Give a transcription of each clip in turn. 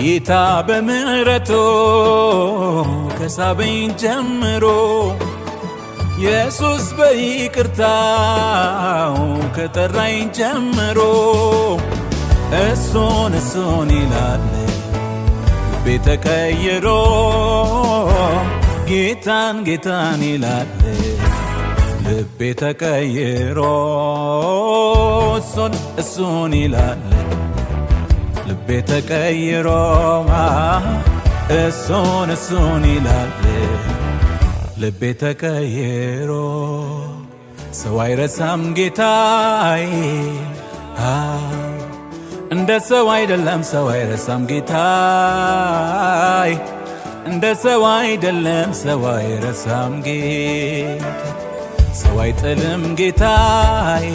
ጌታ በምህረቱ ከሳበኝ ጀምሮ ኢየሱስ በይቅርታው ከጠራኝ ጀምሮ እሱን ይላል ልቤ ተቀይሮ ጌታን ይላል ልቤ ተቀይሮ እሱን ይላል ልቤ ተቀይሮ እሱን ይላል ልቤ ተቀይሮ ሰው አይረሳም ጌታዬ እንደ ሰው አይደለም ሰው አይረሳም ጌታዬ እንደ ሰው አይደለም ሰው አይረሳም ጌታ ሰው አይጥልም ጌታዬ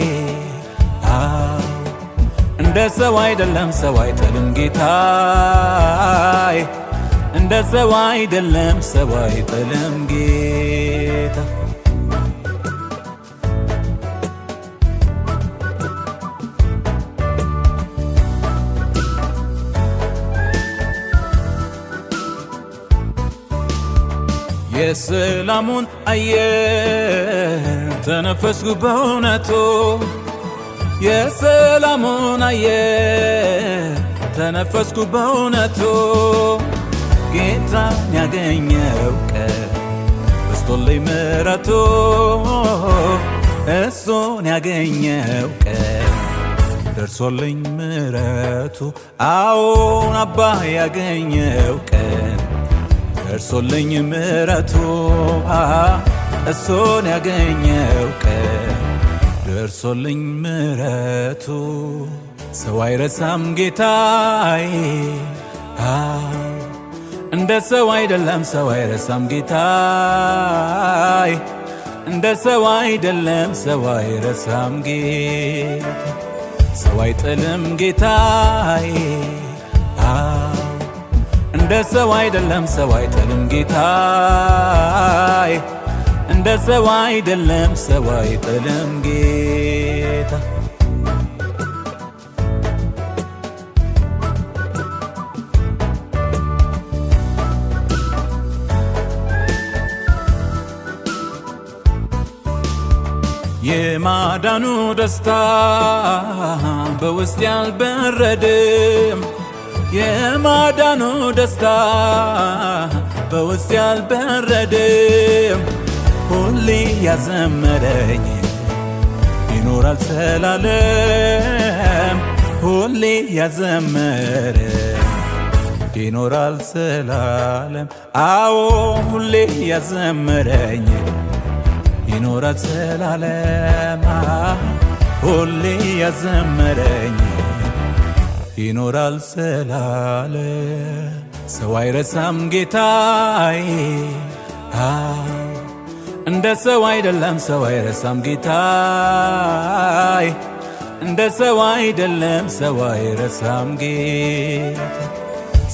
እንደ ሰው አይደለም ሰው አይጥልም ጌታዬ እንደ ሰው አይደለም ሰው አይጥልም ጌታ የሰላሙን አየር ተነፈስኩ በእውነቱ የሰላሙን አየር ተነፈስኩ በእውነቱ ጌታን ያገኘው ቀን በስቶልኝ ምሕረቱ እሱን ያገኘው ቀን ደርሶልኝ ምሕረቱ አዎን አባ ያገኘው ቀን ደርሶልኝ ምሕረቱ እሱን ያገኘው ቀን ደርሶልኝ ምሕረቱ ሰው አይረሳም ጌታዬ እንደ ሰው አይደለም ሰው አይረሳም ጌታዬ እንደ ሰው አይደለም ሰው አይረሳም ጌታ ሰው አይጥልም ጌታዬ እንደ ሰው አይደለም ሰው አይጥልም ጌታዬ እንደ ሰው አይደለም ሰው አይጥልም ጌታ የማዳኑ ደስታ በውስጥ ያልበረደም የማዳኑ ደስታ በውስጥ ያልበረደም ሁሌ ያዘመረኝ ይኖራል ዘላለም ሁሌ ያዘመረኝ ይኖራል ዘላለም አዎ ሁሌ ያዘመረኝ ይኖራል ዘላለም ሁሌ ያዘመረኝ ይኖራል ዘላለም ሰው አይረሳም ጌታዬ እንደ ሰው አይደለም ሰው አይረሳም ጌታዬ እንደ ሰው አይደለም ሰው አይረሳም ጌታ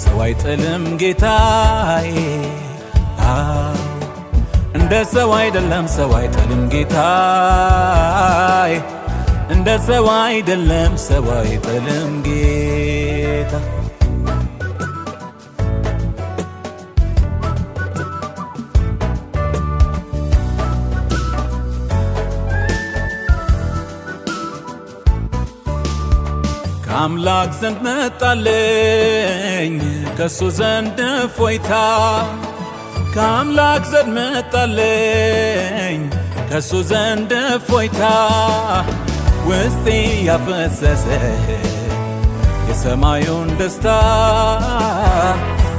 ሰው አይጥልም ጌታዬ እንደ ሰው አይደለም ሰው አይጥልም ጌታዬ እንደ ሰው አይደለም ሰው አይጥልም ጌታ ከአምላክ ዘንድ መጣለኝ ከሱ ዘንድ እፎይታ ከአምላክ ዘንድ መጣለኝ ከሱ ዘንድ እፎይታ ውስጤ ያፈሰሰ የሰማዩን ደስታ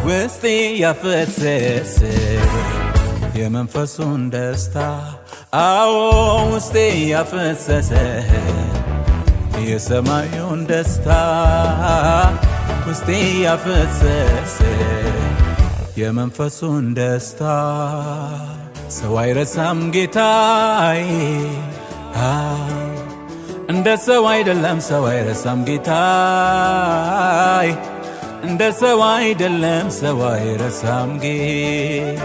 ውስጤ ያፈሰሰ የመንፈሱን ደስታ አዎ ውስጤ ያፈሰሰ የሰማዩን ደስታ ውስጤ ያፈሰሰ የመንፈሱን ደስታ ሰው አይረሳም ጌታዬ እንደ ሰው አይደለም ሰው አይረሳም ጌታዬ እንደ ሰው አይደለም ሰው አይረሳም ጌታ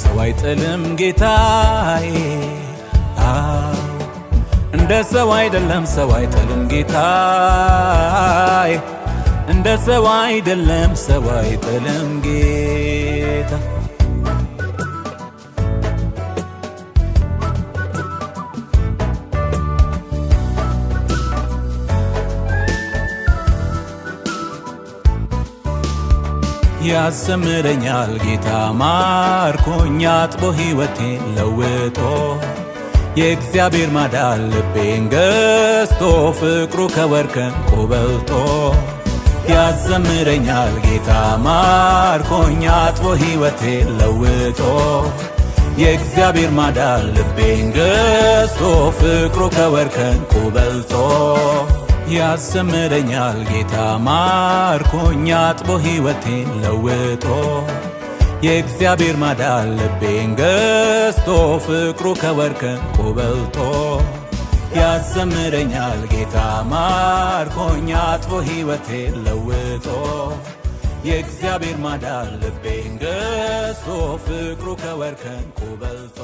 ሰው አይጥልም ጌታዬ እንደ ሰው አይደለም ሰው አይጥልም ጌታዬ እንደ ሰው አይደለም ሰው አይጥልም ጌታ። ያሰምረኛል ጌታ ማርኮኝ አጥቦ ሕይወቴን ለውጦ የእግዚአብሔር ማዳን ልቤን ገዝቶ ፍቅሩ ከወርቅ ዕንቁ በልጦ ያዘምረኛል ጌታ ማርኮኝ አጥቦ ሕይወቴን ለውጦ የእግዚአብሔር ማዳን ልቤን ገዝቶ ፍቅሩ ከወርቅ ዕንቁ በልጦ ያዘምረኛል ጌታ ማርኮኝ አጥቦ ሕይወቴን ለውጦ የእግዚአብሔር ማዳን ልቤን ገዝቶ ፍቅሩ ከወርቅ ዕንቁ በልጦ ያዘምረኛል ጌታ ማርኮኝ አጥቦ ሕይወቴን ለውጦ የእግዚአብሔር ማዳን ልቤን ገዝቶ ፍቅሩ ከወርቅ ዕንቁ በልጦ